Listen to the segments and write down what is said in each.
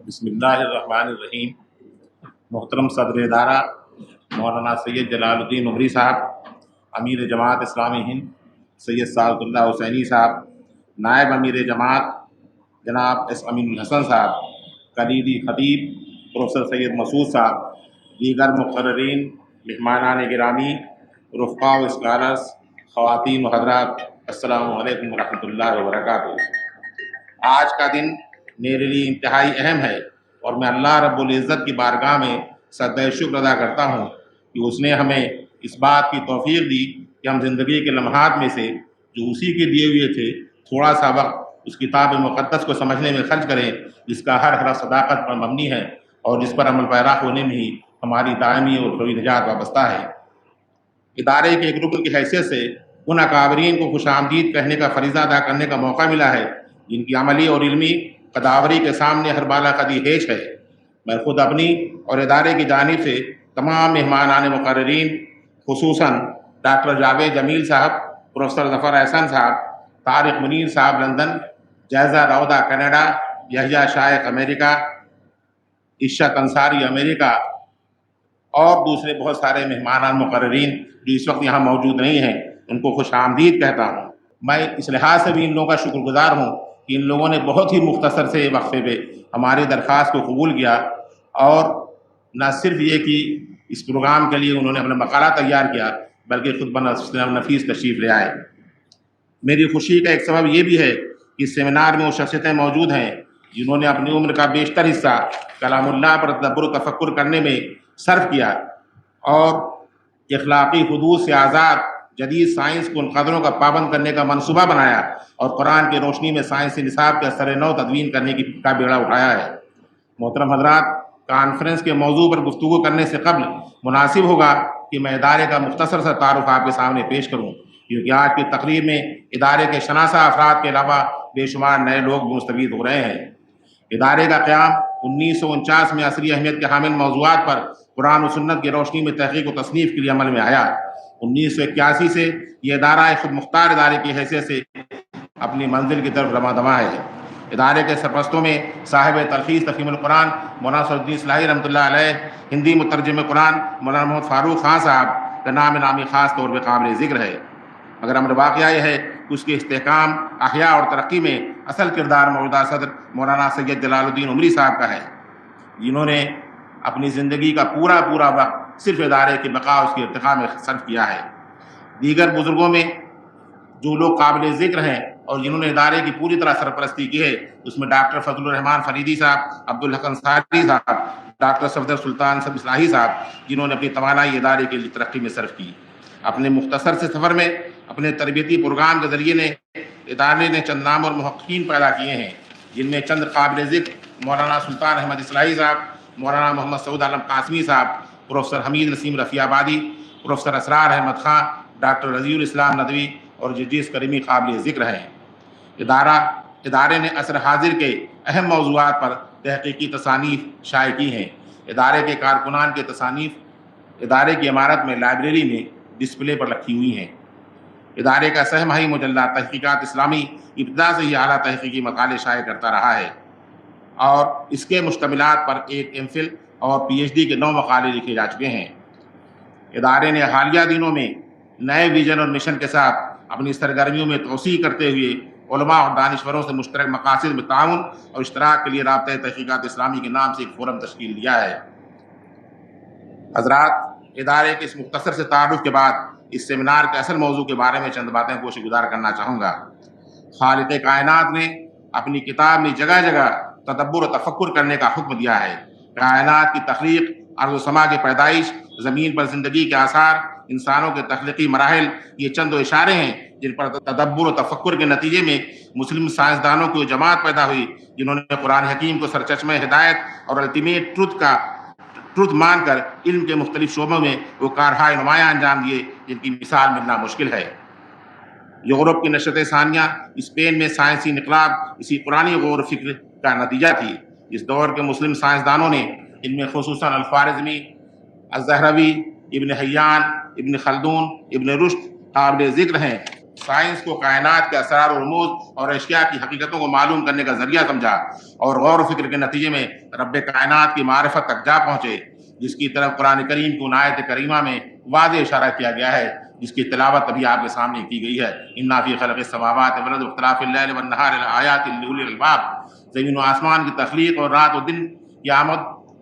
بسم اللہ الرحمن الرحیم۔ محترم صدر ادارہ مولانا سید جلال الدین عمری صاحب، امیر جماعت اسلامی ہند سید سعادت اللہ حسینی صاحب، نائب امیر جماعت جناب ایس امین الحسن صاحب، کلیدی خطیب پروفیسر سید مسعود صاحب، دیگر مقررین، مہمانان گرامی، رفقاء و اسکالرس، خواتین و حضرات، السلام علیکم ورحمۃ اللہ وبرکاتہ۔ آج کا دن میرے لیے انتہائی اہم ہے اور میں اللہ رب العزت کی بارگاہ میں سجدہ شکر ادا کرتا ہوں کہ اس نے ہمیں اس بات کی توفیق دی کہ ہم زندگی کے لمحات میں سے جو اسی کے دیے ہوئے تھے تھوڑا سا وقت اس کتاب مقدس کو سمجھنے میں خرچ کریں، جس کا ہر حرف صداقت پر مبنی ہے اور جس پر عمل پیرا ہونے میں ہی ہماری دائمی اور فوری نجات وابستہ ہے۔ ادارے کے ایک رکن کی حیثیت سے ان اکابرین کو خوش آمدید کہنے کا فریضہ ادا کرنے کا موقع ملا ہے جن کی عملی اور علمی قداوری کے سامنے ہر بالا قدی ہیچ ہے۔ میں خود اپنی اور ادارے کی جانب سے تمام مہمانان مقررین، خصوصاً ڈاکٹر جاوید جمیل صاحب، پروفیسر ظفر احسن صاحب، طارق منیر صاحب لندن، جائزہ روضہ کینیڈا، یحییٰ شائخ امریکہ، عشت انصاری امریکہ اور دوسرے بہت سارے مہمانان مقررین جو اس وقت یہاں موجود نہیں ہیں، ان کو خوش آمدید کہتا ہوں۔ میں اس لحاظ سے بھی ان لوگوں کا شکر گزار ہوں کہ ان لوگوں نے بہت ہی مختصر سے وقفے پہ ہماری درخواست کو قبول کیا اور نہ صرف یہ کہ اس پروگرام کے لیے انہوں نے اپنا مقالہ تیار کیا بلکہ خود نفیس تشریف لے آئے۔ میری خوشی کا ایک سبب یہ بھی ہے کہ اس سیمینار میں وہ شخصیتیں موجود ہیں جنہوں نے اپنی عمر کا بیشتر حصہ کلام اللہ پر تدبر و تفکر کرنے میں صرف کیا اور اخلاقی حدود سے آزاد جدید سائنس کو ان قدروں کا پابند کرنے کا منصوبہ بنایا اور قرآن کی روشنی میں سائنسی نصاب کے اثر نو تدوین کرنے کا بیڑا اٹھایا ہے۔ محترم حضرات، کانفرنس کے موضوع پر گفتگو کرنے سے قبل مناسب ہوگا کہ میں ادارے کا مختصر سا تعارف آپ کے سامنے پیش کروں، کیونکہ آج کی تقریر میں ادارے کے شناسہ افراد کے علاوہ بے شمار نئے لوگ مستفید ہو رہے ہیں۔ ادارے کا قیام 1949 میں عصری اہمیت کے حامل موضوعات پر قرآن و سنت کی روشنی میں تحقیق و تصنیف کے لیے عمل میں آیا۔ 1981 سے یہ ادارہ ایک خود مختار ادارے کی حیثیت سے اپنی منزل کی طرف رواں دواں ہے۔ ادارے کے سرپرستوں میں صاحب تلخیص تفہیم القرآن مولانا صدر الدین اصلاحی رحمۃ اللہ علیہ، ہندی مترجم قرآن مولانا محمد فاروق خان صاحب کا نام نامی خاص طور پہ قابل ذکر ہے۔ مگر امر واقعہ یہ ہے کہ اس کے استحکام، احیاء اور ترقی میں اصل کردار موجودہ صدر مولانا سید جلال الدین عمری صاحب کا ہے، جنہوں نے اپنی زندگی کا پورا وقت صرف ادارے کی بقا اس کے ارتقاء میں صرف کیا ہے۔ دیگر بزرگوں میں جو لوگ قابل ذکر ہیں اور جنہوں نے ادارے کی پوری طرح سرپرستی کی ہے، اس میں ڈاکٹر فضل الرحمان فریدی صاحب، عبدالحق انصاری صاحب، ڈاکٹر صفدر سلطان اصلاحی صاحب، جنہوں نے اپنی توانائی ادارے کی ترقی میں صرف کی۔ اپنے مختصر سے سفر میں اپنے تربیتی پروگرام کے ذریعے ادارے نے چند نام اور محققین پیدا کیے ہیں، جن میں چند قابل ذکر مولانا سلطان احمد اصلاحی صاحب، مولانا محمد سعود عالم قاسمی صاحب، پروفیسر حمید نسیم رفیع آبادی، پروفیسر اسرار احمد خان، ڈاکٹر رضی الاسلام ندوی اور جرجیس کریمی قابل ذکر ہیں۔ ادارے نے عصر حاضر کے اہم موضوعات پر تحقیقی تصانیف شائع کی ہیں۔ ادارے کے کارکنان کے تصانیف ادارے کی عمارت میں لائبریری میں ڈسپلے پر رکھی ہوئی ہیں۔ ادارے کا سہ ماہی مجلہ تحقیقات اسلامی ابتدا سے ہی اعلیٰ تحقیقی مقالے شائع کرتا رہا ہے اور اس کے مشتملات پر ایک ایم فل اور پی ایچ ڈی کے 9 مقالے لکھے جا چکے ہیں۔ ادارے نے حالیہ دنوں میں نئے ویژن اور مشن کے ساتھ اپنی سرگرمیوں میں توسیع کرتے ہوئے علماء اور دانشوروں سے مشترک مقاصد میں تعاون اور اشتراک کے لیے رابطہ تحقیقات اسلامی کے نام سے ایک فورم تشکیل دیا ہے۔ حضرات، ادارے کے اس مختصر سے تعارف کے بعد اس سیمینار کے اصل موضوع کے بارے میں چند باتیں کوشش گزار کرنا چاہوں گا۔ خالق کائنات نے اپنی کتاب میں جگہ جگہ تدبر و تفکر کرنے کا حکم دیا ہے۔ کائنات کی تخلیق، ارض و سما کی پیدائش، زمین پر زندگی کے آثار، انسانوں کے تخلیقی مراحل، یہ چند اشارے ہیں جن پر تدبر و تفکر کے نتیجے میں مسلم سائنسدانوں کی وہ جماعت پیدا ہوئی جنہوں نے قرآن حکیم کو سرچشمہ ہدایت اور الٹیمیٹ ٹروتھ مان کر علم کے مختلف شعبوں میں وہ کارہائے نمایاں انجام دیے جن کی مثال ملنا مشکل ہے۔ یورپ کی نشست ثانیہ اسپین میں سائنسی انقلاب اسی قرآنی غور و فکر کا نتیجہ تھی۔ اس دور کے مسلم سائنسدانوں نے، ان میں خصوصاً الخوارزمی، الزہروی، ابن حیان، ابن خلدون، ابن رشد قابل ذکر ہیں، سائنس کو کائنات کے اسرار و رموز اور اشیاء کی حقیقتوں کو معلوم کرنے کا ذریعہ سمجھا، اور غور و فکر کے نتیجے میں رب کائنات کی معرفت تک جا پہنچے، جس کی طرف قرآن کریم کی آیت کریمہ میں واضح اشارہ کیا گیا ہے، جس کی تلاوت ابھی آپ کے سامنے کی گئی ہے۔ انا فی خلق السماوات والارض واختلاف اللیل والنہار لآیات لأولی الالباب، زمین و آسمان کی تخلیق اور رات و دن کی آمد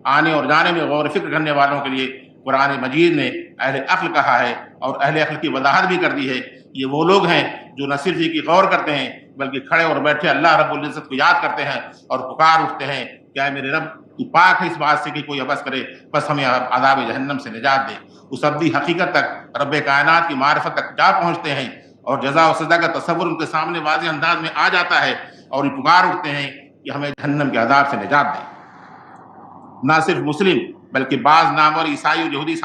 آنے اور جانے میں غور و فکر کرنے والوں کے لیے قرآن مجید نے اہل عقل کہا ہے، اور اہل عقل کی وضاحت بھی کر دی ہے۔ یہ وہ لوگ ہیں جو نہ صرف یہ کی غور کرتے ہیں بلکہ کھڑے اور بیٹھے اللہ رب العزت کو یاد کرتے ہیں اور پکار اٹھتے ہیں، کیا میرے رب تو پاک ہے اس بات سے کہ کوئی عبث کرے، بس ہمیں عذاب جہنم سے نجات دے۔ اس ابدی حقیقت تک، رب کائنات کی معرفت تک جا پہنچتے ہیں، اور جزا و سزا کا تصور ان کے سامنے واضح انداز میں آ جاتا ہے، اور یہ پکار اٹھتے ہیں کہ ہمیں جہنم کے عذاب سے نجات دے۔ نہ صرف مسلم بلکہ بعض نامور عیسائی اور یہودی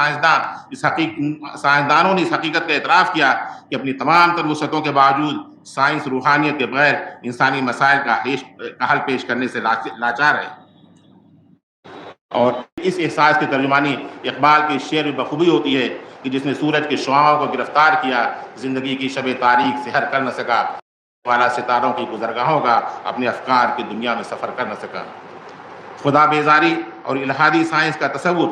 سائنسدانوں نے اس حقیقت کا اعتراف کیا کہ اپنی تمام تر وسعتوں کے باوجود سائنس روحانیت کے بغیر انسانی مسائل کا حل پیش کرنے سے لاچار ہے۔ اور اس احساس کی ترجمانی اقبال کے شعر میں بخوبی ہوتی ہے کہ جس نے سورج کے شعاعوں کو گرفتار کیا، زندگی کی شب تاریک سے ہر کر نہ سکا، والا ستاروں کی گزرگاہوں کا اپنے افکار کی دنیا میں سفر کر نہ سکا۔ خدا بیزاری اور الہادی سائنس کا تصور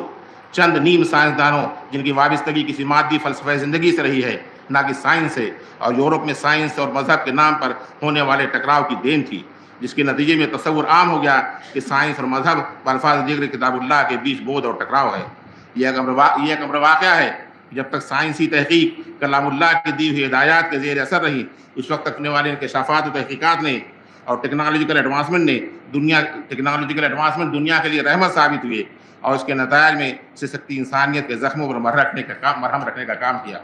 چند نیم سائنسدانوں جن کی وابستگی کسی مادی فلسفہ زندگی سے رہی ہے، نہ کہ سائنس سے، اور یورپ میں سائنس اور مذہب کے نام پر ہونے والے ٹکراؤ کی دین تھی، جس کے نتیجے میں تصور عام ہو گیا کہ سائنس اور مذہب بالفاظ دیگر کتاب اللہ کے بیچ بودھ اور ٹکراؤ ہے۔ یہ ایک امر واقعہ ہے کہ جب تک سائنسی تحقیق کلام اللہ کی دی ہوئی ہدایات کے زیر اثر رہی، اس وقت تک ہونے والے انکشافات و تحقیقات نے اور ٹیکنالوجیکل ایڈوانسمنٹ دنیا کے لیے رحمت ثابت ہوئے، اور اس کے نتائج میں سسکتی انسانیت کے زخموں پر مرہم رکھنے کا کام کیا۔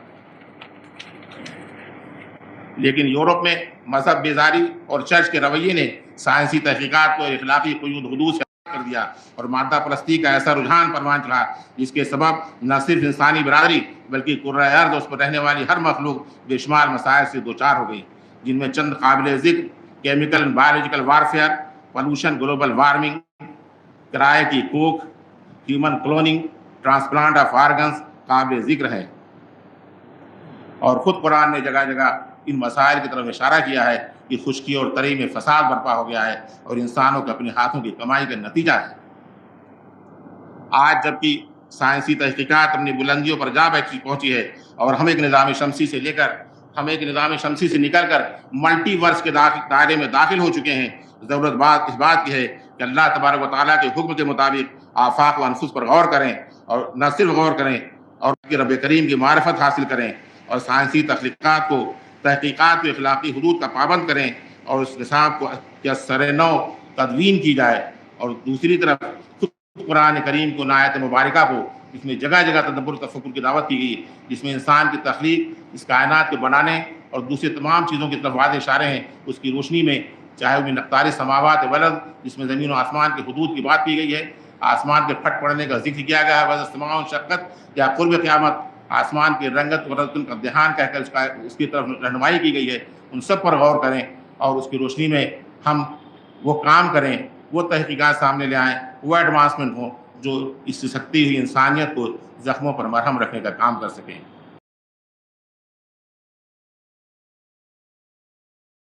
لیکن یورپ میں مذہب بیزاری اور چرچ کے رویے نے سائنسی تحقیقات کو اخلاقی قیود حدود سے کر دیا، اور مادہ پرستی کا ایسا رجحان پروان چڑھا جس کے سبب نہ صرف انسانی برادری بلکہ کرۂ ارض اور اس پر رہنے والی ہر مخلوق بے شمار مسائل سے دوچار ہو گئی، جن میں چند قابل ذکر chemical and biological warfare, pollution, global warming, کرائے کی کوکھ، human cloning, transplant of organs قابل ذکر ہے۔ اور خود قرآن نے جگہ جگہ ان مسائل کی طرف اشارہ کیا ہے کہ خشکی اور تری میں فساد برپا ہو گیا ہے، اور انسانوں کے اپنے ہاتھوں کی کمائی کا نتیجہ ہے۔ آج جبکہ سائنسی تحقیقات اپنی بلندیوں پر جا پہنچی ہے، اور ہم ایک نظام شمسی سے نکل کر ملٹی ورس کے دائرے میں داخل ہو چکے ہیں، ضرورت اس بات کی ہے کہ اللہ تبارک و تعالیٰ کے حکم کے مطابق آفاق و انفس پر غور کریں، اور نہ صرف غور کریں اور رب کریم کی معرفت حاصل کریں، اور سائنسی تحقیقات کو اخلاقی حدود کا پابند کریں، اور اس نصاب کو سر نو تدوین کی جائے۔ اور دوسری طرف قرآن کریم کو آیت مبارکہ کو اس میں جگہ جگہ تدبر تفکر کی دعوت کی گئی، جس میں انسان کی تخلیق، اس کائنات کے بنانے اور دوسری تمام چیزوں کی طرف واضح اشارے ہیں۔ اس کی روشنی میں چاہے وہ نقطار سماوات والارض، جس میں زمین و آسمان کی حدود کی بات کی گئی ہے، آسمان کے پھٹ پڑنے کا ذکر کیا گیا ہے، وَإِذَا السَّمَاءُ انشَقَّتْ، یا قرب قیامت، آسمان کی رنگت اور رتن کا دھیان کہہ کر اس کی طرف رہنمائی کی گئی ہے۔ ان سب پر غور کریں، اور اس کی روشنی میں ہم وہ کام کریں، وہ تحقیقات سامنے لے آئیں، وہ ایڈوانسمنٹ ہوں جو اس سے سکتی ہوئی انسانیت کو زخموں پر مرہم رکھنے کا کام کر سکیں۔